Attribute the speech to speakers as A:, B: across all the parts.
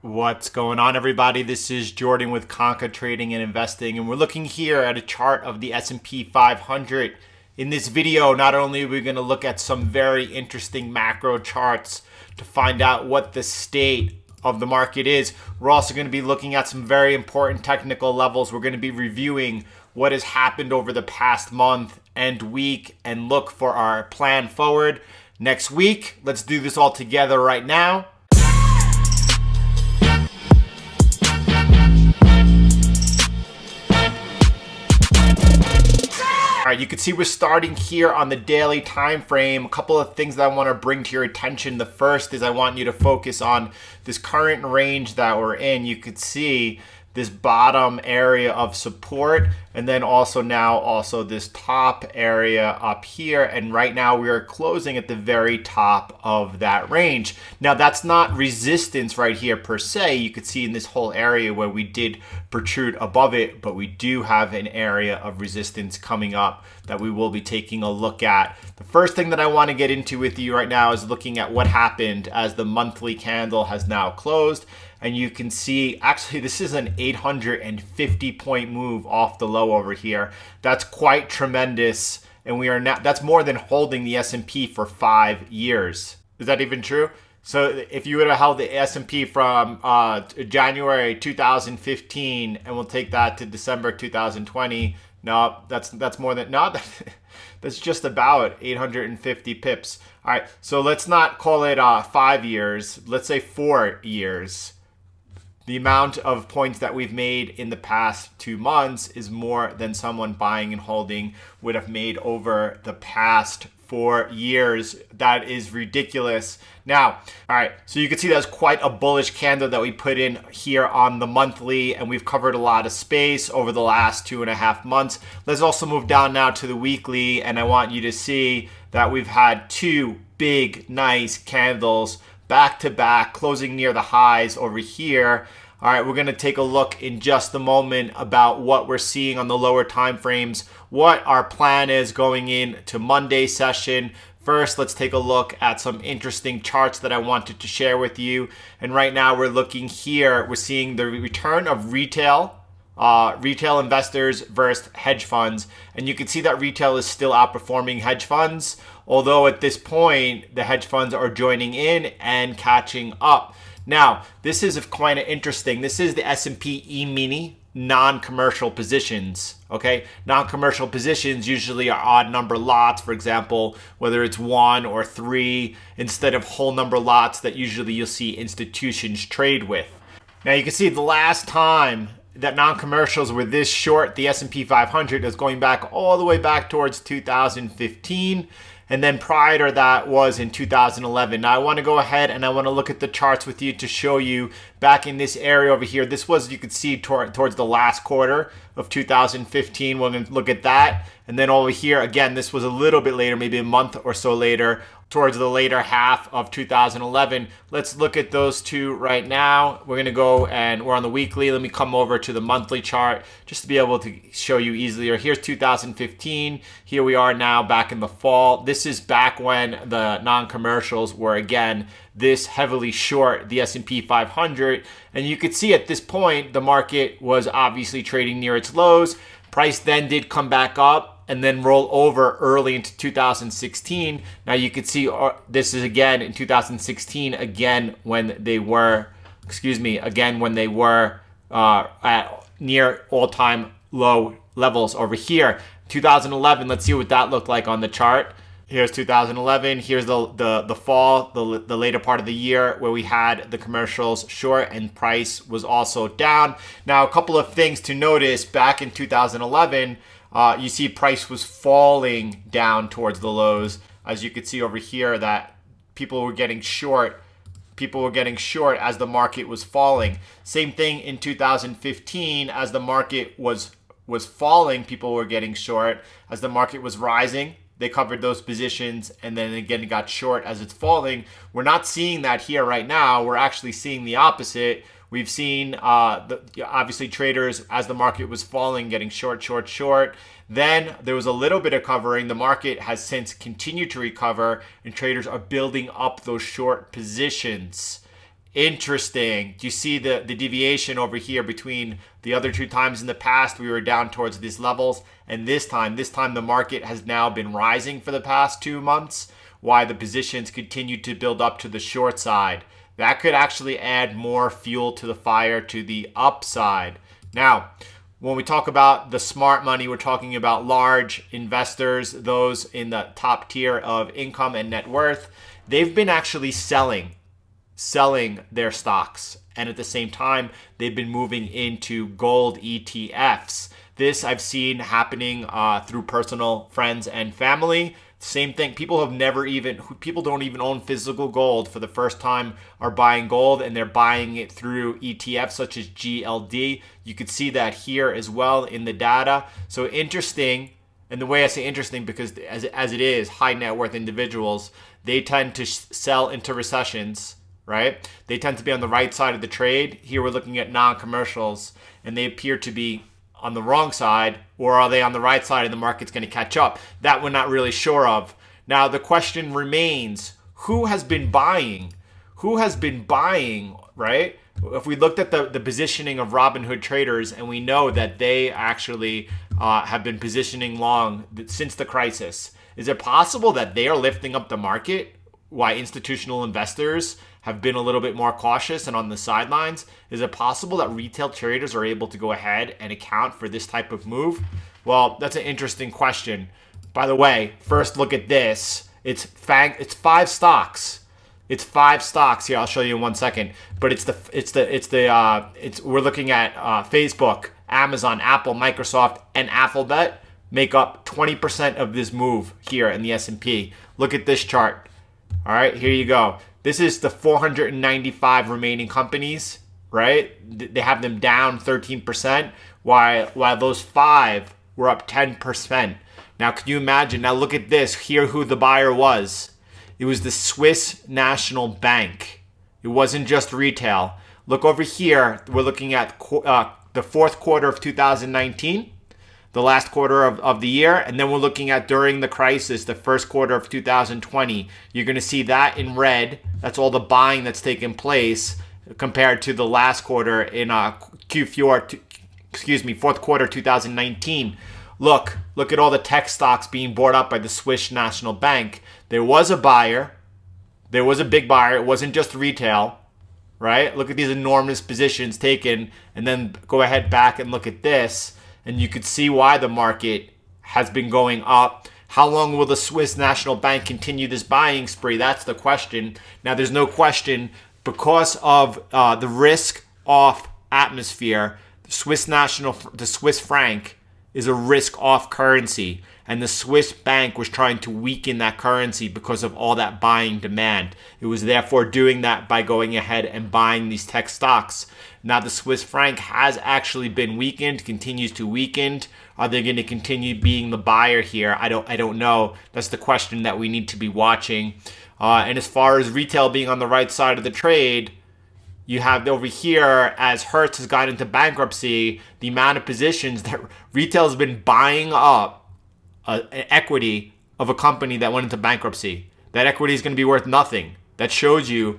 A: What's going on, everybody? This is Jordan with Conca Trading and Investing, and we're looking here at a chart of the S&P 500. In this video, not only are we going to look at some very interesting macro charts to find out what the state of the market is, we're also going to be looking at some very important technical levels. We're going to be reviewing what has happened over the past month and week and look for our plan forward next week. Let's do this all together right now. All right, you can see we're starting here on the daily time frame. A couple of things that I want to bring to your attention. The first is I want you to focus on this current range that we're in. You could see this bottom area of support, and then also this top area up here. And right now we are closing at the very top of that range. Now that's not resistance right here per se. You could see in this whole area where we did protrude above it, but we do have an area of resistance coming up that we will be taking a look at. The first thing that I want to get into with you right now is looking at what happened as the monthly candle has now closed. And you can see, actually, this is an 850 point move off the low over here. That's quite tremendous. And we are now, that's more than holding the S&P for 5 years. Is that even true? So if you would have held the S&P from January 2015, and we'll take that to December 2020, no, that's more than, no, that's just about 850 pips. All right, so let's not call it 5 years. Let's say 4 years. The amount of points that we've made in the past 2 months is more than someone buying and holding would have made over the past 4 years. That is ridiculous. Now, all right, so you can see that's quite a bullish candle that we put in here on the monthly, and we've covered a lot of space over the last 2.5 months. Let's also move down now to the weekly, and I want you to see that we've had 2 big, nice candles back to back, closing near the highs over here. All right, we're going to take a look in just a moment about what we're seeing on the lower time frames, what our plan is going into Monday session. First, let's take a look at some interesting charts that I wanted to share with you. And right now we're looking here, we're seeing the return of retail investors versus hedge funds. And you can see that retail is still outperforming hedge funds, although at this point, the hedge funds are joining in and catching up. Now, this is quite interesting. This is the S&P E-mini non-commercial positions, okay? Non-commercial positions usually are odd number lots, for example, whether it's 1 or 3, instead of whole number lots that usually you'll see institutions trade with. Now, you can see the last time that non-commercials were this short, the S&P 500 is going back all the way back towards 2015. And then prior to that was in 2011. Now I want to go ahead and I want to look at the charts with you to show you back in this area over here. This was, you could see towards the last quarter of 2015. We're going to look at that. And then over here, again, this was a little bit later, maybe a month or so later, towards the later half of 2011. Let's look at those two right now. We're going to go and we're on the weekly. Let me come over to the monthly chart just to be able to show you easier. Here's 2015. Here we are now back in the fall. This is back when the non-commercials were, again, this heavily short the S&P 500. And you could see at this point, the market was obviously trading near its lows. Price then did come back up and then roll over early into 2016. Now you can see this is again in 2016, again when they were, at near all-time low levels over here. 2011, let's see what that looked like on the chart. Here's 2011. Here's the fall, the later part of the year where we had the commercials short and price was also down. Now, a couple of things to notice back in 2011, you see price was falling down towards the lows. As you can see over here that people were getting short. People were getting short as the market was falling. Same thing in 2015 as the market was falling, people were getting short. As the market was rising, they covered those positions and then again got short as it's falling. We're not seeing that here right now. We're actually seeing the opposite. We've seen obviously traders as the market was falling getting short. Then there was a little bit of covering. The market has since continued to recover and traders are building up those short positions Interesting. Do you see the deviation over here between the other two times in the past we were down towards these levels, and this time the market has now been rising for the past 2 months, while the positions continue to build up to the short side. That could actually add more fuel to the fire to the upside. Now, when we talk about the smart money, we're talking about large investors, those in the top tier of income and net worth. They've been actually selling their stocks. And at the same time, they've been moving into gold ETFs. This I've seen happening through personal friends and family. Same thing. People don't even own physical gold for the first time are buying gold, and they're buying it through ETFs such as GLD. You could see that here as well in the data. So interesting. And the way I say interesting, because as it is, high net worth individuals, they tend to sell into recessions, right? They tend to be on the right side of the trade. Here we're looking at non-commercials, and they appear to be on the wrong side, or are they on the right side and the market's going to catch up? That we're not really sure of. Now, the question remains, who has been buying? Who has been buying, right? If we looked at the positioning of Robinhood traders, and we know that they actually have been positioning long since the crisis, is it possible that they are lifting up the market while institutional investors have been a little bit more cautious and on the sidelines? Is it possible that retail traders are able to go ahead and account for this type of move? Well, that's an interesting question. By the way, first look at this. It's 5 stocks. It's 5 stocks here. I'll show you in 1 second. But we're looking at Facebook, Amazon, Apple, Microsoft, and Alphabet make up 20% of this move here in the S&P. Look at this chart. All right, here you go. This is the 495 remaining companies, right? They have them down 13%, while those 5 were up 10%. Now, can you imagine? Now, look at this. Here, who the buyer was. It was the Swiss National Bank. It wasn't just retail. Look over here. We're looking at the fourth quarter of 2019. The last quarter of the year, and then we're looking at during the crisis, the first quarter of 2020. You're going to see that in red. That's all the buying that's taken place compared to the last quarter in fourth quarter 2019. Look at all the tech stocks being bought up by the Swiss National Bank. There was a buyer. There was a big buyer. It wasn't just retail, right? Look at these enormous positions taken, and then go ahead back and look at this. And you could see why the market has been going up. How long will the Swiss National Bank continue this buying spree? That's the question. Now, there's no question, because of the risk-off atmosphere, the Swiss franc is a risk-off currency. And the Swiss bank was trying to weaken that currency because of all that buying demand. It was therefore doing that by going ahead and buying these tech stocks. Now the Swiss franc has actually been weakened, continues to weaken. Are they going to continue being the buyer here? I don't know. That's the question that we need to be watching. And as far as retail being on the right side of the trade, you have over here, as Hertz has got into bankruptcy, the amount of positions that retail has been buying up an equity of a company that went into bankruptcy. That equity is going to be worth nothing. That shows you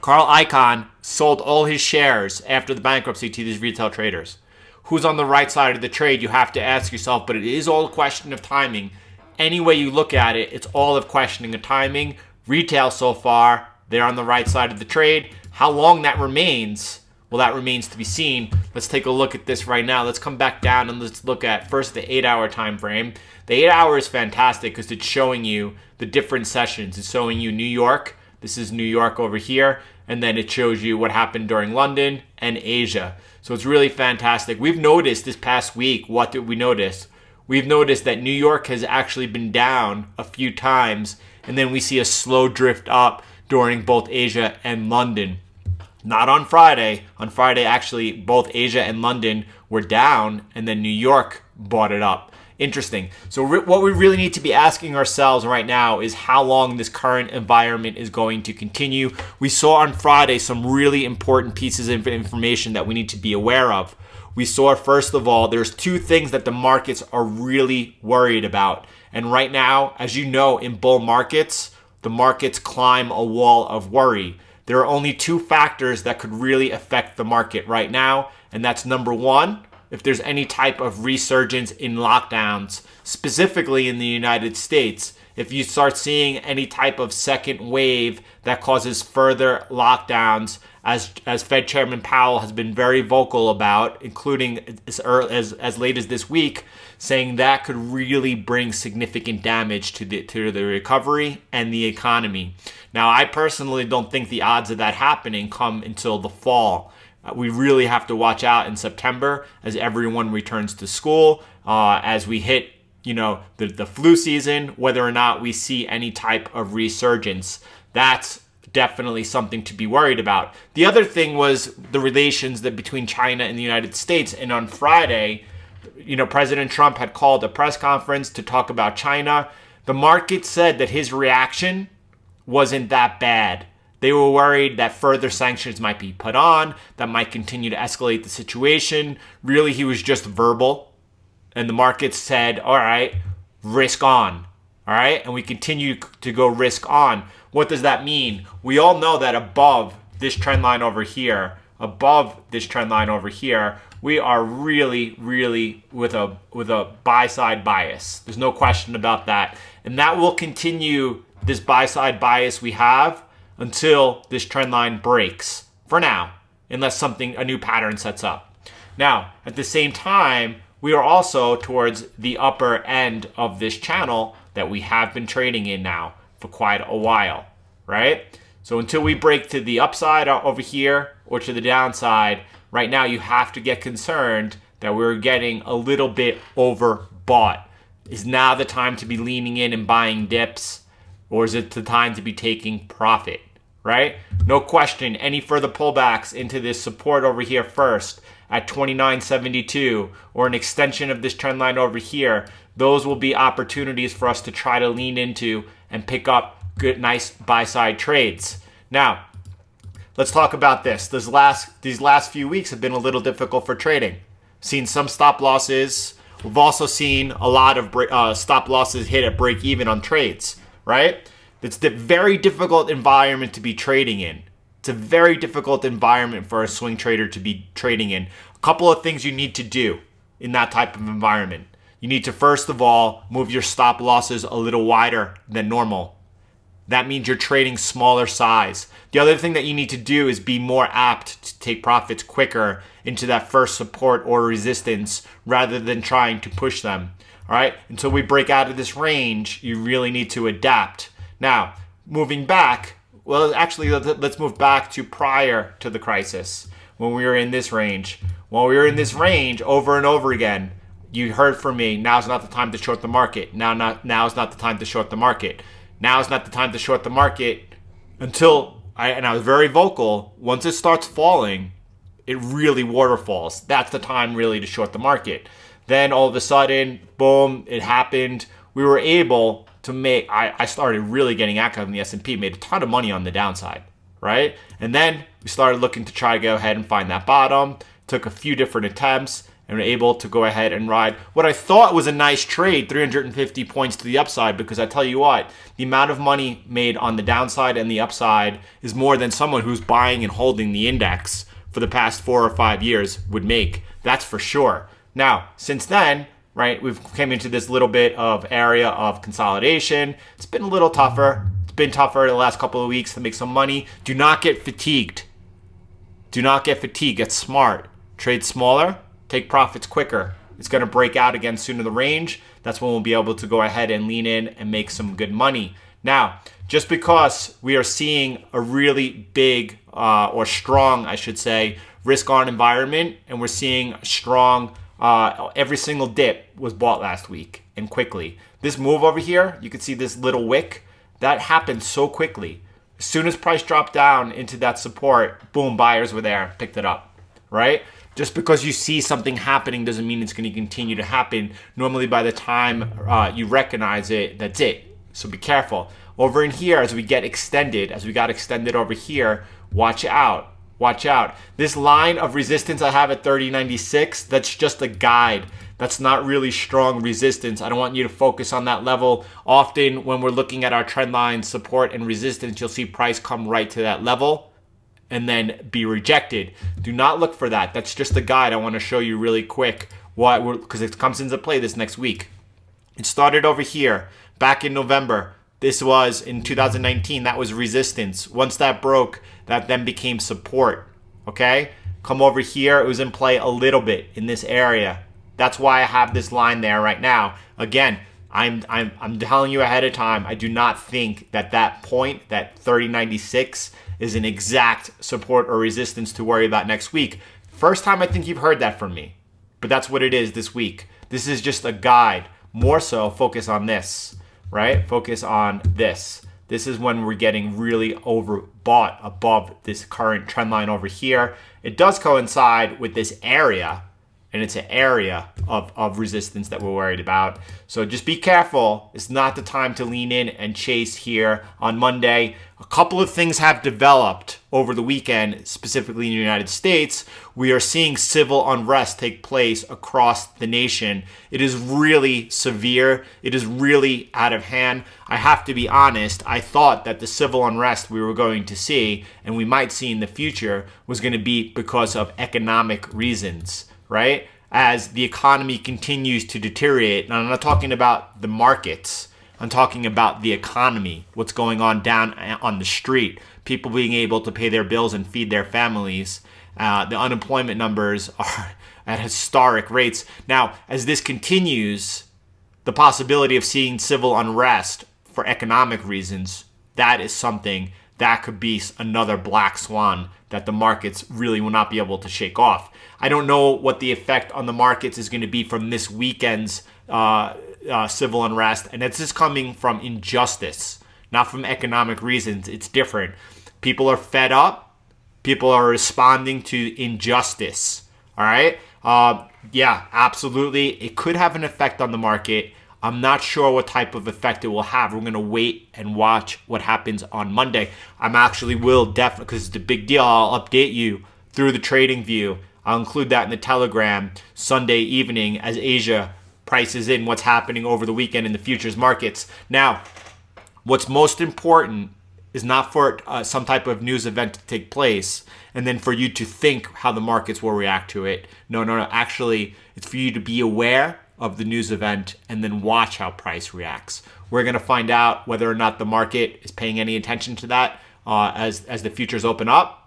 A: Carl Icahn sold all his shares after the bankruptcy to these retail traders. Who's on the right side of the trade? You have to ask yourself, but it is all a question of timing. Any way you look at it, it's all of questioning of timing. Retail so far, they're on the right side of the trade. How long that remains, well, that remains to be seen. Let's take a look at this right now. Let's come back down and let's look at first the 8-hour time frame. The 8 hour is fantastic because it's showing you the different sessions. It's showing you New York. This is New York over here. And then it shows you what happened during London and Asia. So it's really fantastic. We've noticed this past week, what did we notice? We've noticed that New York has actually been down a few times. And then we see a slow drift up during both Asia and London. Not on Friday. On Friday, actually, both Asia and London were down, and then New York bought it up. Interesting. So what we really need to be asking ourselves right now is how long this current environment is going to continue. We saw on Friday some really important pieces of information that we need to be aware of. We saw, first of all, there's 2 things that the markets are really worried about. And right now, as you know, in bull markets, the markets climb a wall of worry. there are only two factors that could really affect the market right now. And that's number one, if there's any type of resurgence in lockdowns, specifically in the United States. If you start seeing any type of second wave that causes further lockdowns, as Fed Chairman Powell has been very vocal about, including as late as this week, saying that could really bring significant damage to the recovery and the economy. Now, I personally don't think the odds of that happening come until the fall. We really have to watch out in September as everyone returns to school, as we hit the flu season, whether or not we see any type of resurgence. That's definitely something to be worried about. The other thing was the relations between China and the United States. And on Friday, President Trump had called a press conference to talk about China. The market said that his reaction wasn't that bad. They were worried that further sanctions might be put on, that might continue to escalate the situation. Really, he was just verbal. And the market said, all right, risk on. All right. And we continue to go risk on. What does that mean? We all know that above this trend line over here, we are really, really with a buy-side bias. There's no question about that. And that will continue, this buy-side bias we have, until this trend line breaks, for now, unless a new pattern sets up. Now, at the same time, we are also towards the upper end of this channel that we have been trading in now for quite a while, right? So until we break to the upside over here or to the downside, right now you have to get concerned that we're getting a little bit overbought. Is now the time to be leaning in and buying dips, or is it the time to be taking profit, right? No question, any further pullbacks into this support over here first at 29.72 or an extension of this trend line over here, those will be opportunities for us to try to lean into and pick up good, nice buy-side trades. Now, let's talk about this. These last few weeks have been a little difficult for trading. Seen some stop losses. We've also seen a lot of stop losses hit at break even on trades, right? It's a very difficult environment to be trading in. It's a very difficult environment for a swing trader to be trading in. A couple of things you need to do in that type of environment. You need to, first of all, move your stop losses a little wider than normal. That means you're trading smaller size. The other thing that you need to do is be more apt to take profits quicker into that first support or resistance rather than trying to push them. All right, until we break out of this range, you really need to adapt. Now, moving back, well, actually, let's move back to prior to the crisis when we were in this range. When we were in this range over and over again, you heard from me, now's not the time to short the market. Now's not the time to short the market. Now is not the time to short the market until, I was very vocal, once it starts falling, it really waterfalls. That's the time really to short the market. Then all of a sudden, boom, it happened. We were able to make, I started really getting active in the S&P, made a ton of money on the downside, right? And then we started looking to try to go ahead and find that bottom, took a few different attempts, and were able to go ahead and ride what I thought was a nice trade, 350 points to the upside, because I tell you what, the amount of money made on the downside and the upside is more than someone who's buying and holding the index for the past 4 or 5 years would make. That's for sure. Now, since then, right, we've came into this little bit of area of consolidation. It's been a little tougher. It's been tougher the last couple of weeks to make some money. Do not get fatigued. Do not get fatigued. Get smart. Trade smaller. Take profits quicker. It's going to break out again soon in the range. That's when we'll be able to go ahead and lean in and make some good money. Now, just because we are seeing a really big or strong, I should say, risk-on environment, and we're seeing strong, every single dip was bought last week and quickly. This move over here, you can see this little wick, that happened so quickly. As soon as price dropped down into that support, boom, buyers were there, picked it up, right? Just because you see something happening doesn't mean it's going to continue to happen. Normally by the time you recognize it, that's it. So be careful. Over in here, as we got extended over here, watch out. Watch out. This line of resistance I have at 30.96, that's just a guide. That's not really strong resistance. I don't want you to focus on that level. Often when we're looking at our trend line support and resistance, you'll see price come right to that level. and then be rejected. Do not look for that. That's just a guide. I want to show you really quick because it comes into play this next week. It started over here back in November. This was in 2019. That was resistance. Once that broke, that then became support. Okay? Come over here. It was in play a little bit in this area. That's why I have this line there right now. Again, I'm telling you ahead of time, I do not think that point, that 3096, is an exact support or resistance to worry about next week. First time I think you've heard that from me, but that's what it is this week. This is just a guide. More so, focus on this, right? Focus on this. This is when we're getting really overbought above this current trend line over here. It does coincide with this area, and it's an area of resistance that we're worried about. So just be careful. It's not the time to lean in and chase here on Monday. A couple of things have developed over the weekend, specifically in the United States. We are seeing civil unrest take place across the nation. It is really severe. It is really out of hand. I have to be honest, I thought that the civil unrest we were going to see, and we might see in the future, was going to be because of economic reasons, right? As the economy continues to deteriorate, and I'm not talking about the markets, I'm talking about the economy, what's going on down on the street, people being able to pay their bills and feed their families. The unemployment numbers are at historic rates. Now, as this continues, the possibility of seeing civil unrest for economic reasons, that is something that could be another black swan that the markets really will not be able to shake off. I don't know what the effect on the markets is going to be from this weekend's civil unrest, and it's just coming from injustice, not from economic reasons. It's different. People are fed up. People are responding to injustice. All right? Yeah, absolutely. It could have an effect on the market. I'm not sure what type of effect it will have. We're going to wait and watch what happens on Monday. Will definitely, because it's a big deal, I'll update you through the trading view. I'll include that in the Telegram Sunday evening as Asia prices in what's happening over the weekend in the futures markets. Now, what's most important is not for some type of news event to take place and then for you to think how the markets will react to it. No. Actually, it's for you to be aware of the news event and then watch how price reacts. We're going to find out whether or not the market is paying any attention to that as the futures open up,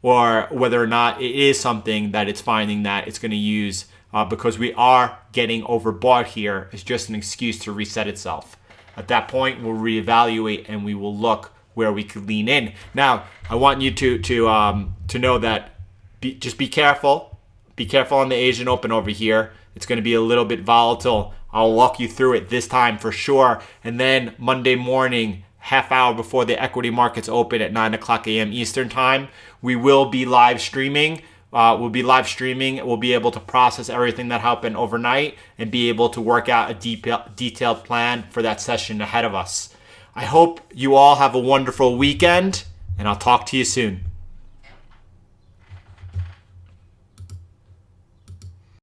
A: or whether or not it is something that it's finding that it's going to use because we are getting overbought here as just an excuse to reset itself. At that point, we'll reevaluate and we will look where we could lean in. Now, I want you to know that just be careful. Be careful on the Asian Open over here. It's going to be a little bit volatile. I'll walk you through it this time for sure. And then Monday morning, half hour before the equity markets open at 9 o'clock a.m. Eastern time, we will be live streaming. We'll be live streaming. We'll be able to process everything that happened overnight and be able to work out a detailed plan for that session ahead of us. I hope you all have a wonderful weekend, and I'll talk to you soon.